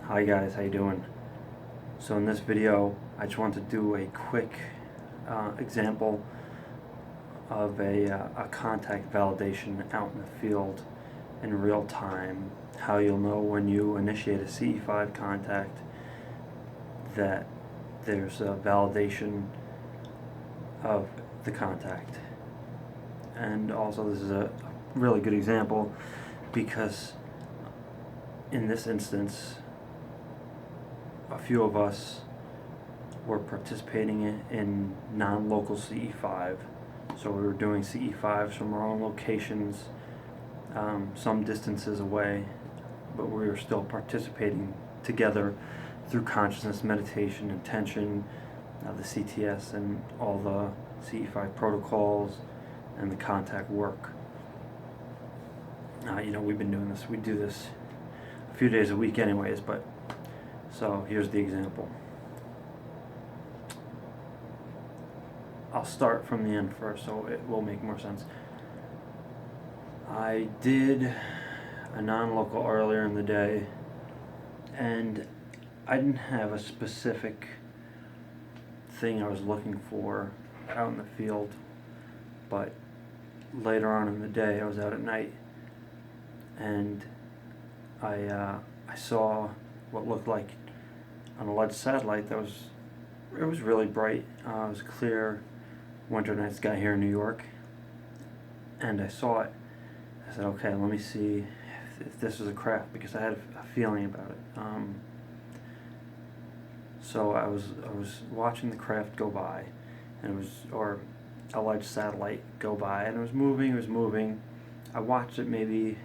Hi guys, how you doing? So in this video, I just want to do a quick example of a contact validation out in the field in real time. How you'll know when you initiate a CE-5 contact that there's a validation of the contact. And also this is a really good example because in this instance, a few of us were participating in non-local CE-5. So we were doing CE-5s from our own locations, some distances away, but we were still participating together through consciousness, meditation, intention, the CTS, and all the CE-5 protocols and the contact work. We've been doing this. We do this a few days a week anyways, but so here's the example. I'll start from the end first so it will make more sense. I did a non-local earlier in the day and I didn't have a specific thing I was looking for out in the field, but later on in the day I was out at night and I saw what looked like on a large satellite it was really bright. It was a clear winter night sky here in New York, and I saw it. I said, okay, let me see if this is a craft, because I had a feeling about it. So I was watching the craft go by, and or a large satellite go by, and it was moving. I watched it maybe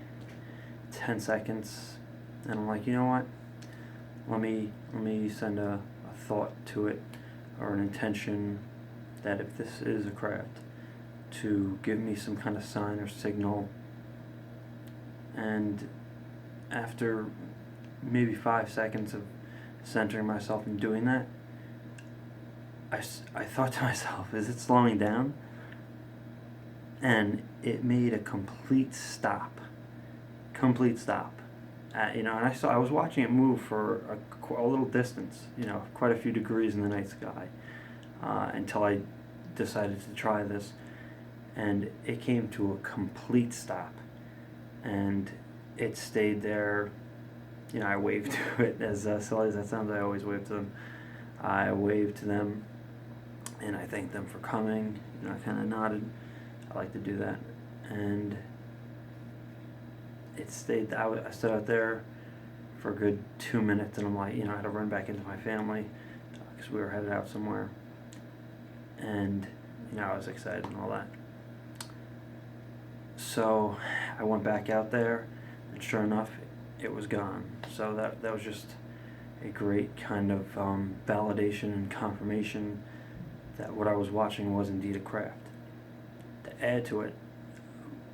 10 seconds, and I'm like, you know what? Let me send a thought to it, or an intention, that if this is a craft, to give me some kind of sign or signal. And after maybe 5 seconds of centering myself and doing that, I thought to myself, is it slowing down? And it made a complete stop. And I was watching it move for a little distance, quite a few degrees in the night sky, until I decided to try this, and it came to a complete stop, and it stayed there. I waved to it, as silly as that sounds. I always wave to them. I waved to them, and I thanked them for coming. I kind of nodded. I like to do that, and it stayed. I stood out there for a good 2 minutes, and I'm like, I had to run back into my family because we were headed out somewhere, and I was excited and all that. So I went back out there, and sure enough, it was gone. So that was just a great kind of validation and confirmation that what I was watching was indeed a craft. To add to it,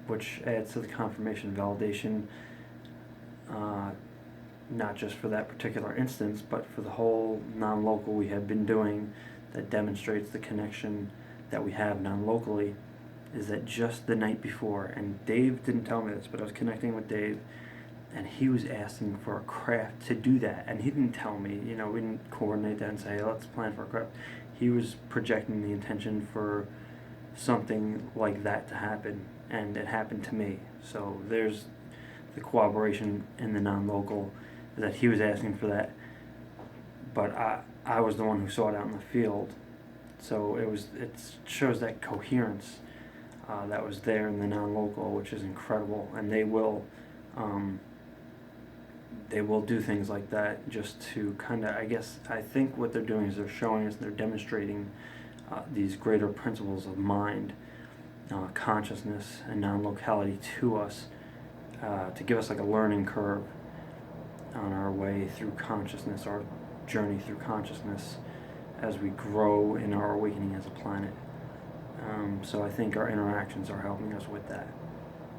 which adds to the confirmation validation, not just for that particular instance, but for the whole non-local we have been doing, that demonstrates the connection that we have non-locally, is that just the night before, and Dave didn't tell me this, but I was connecting with Dave, and he was asking for a craft to do that, and he didn't tell me, we didn't coordinate that and say, hey, let's plan for a craft. He was projecting the intention for something like that to happen, and it happened to me. So there's the cooperation in the non-local, that he was asking for that, but I was the one who saw it out in the field. So it shows that coherence that was there in the non-local, which is incredible. And they will do things like that just to kind of, I think what they're doing is they're showing us, they're demonstrating these greater principles of mind, consciousness, and non-locality to us, to give us like a learning curve on our way through consciousness, our journey through consciousness, as we grow in our awakening as a planet. So I think our interactions are helping us with that,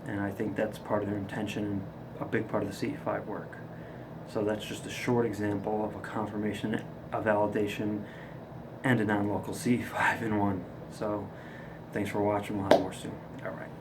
and I think that's part of their intention and a big part of the CE-5 work. So that's just a short example of a confirmation, a validation, and a non-local CE-5 in one. So thanks for watching. We'll have more soon. All right.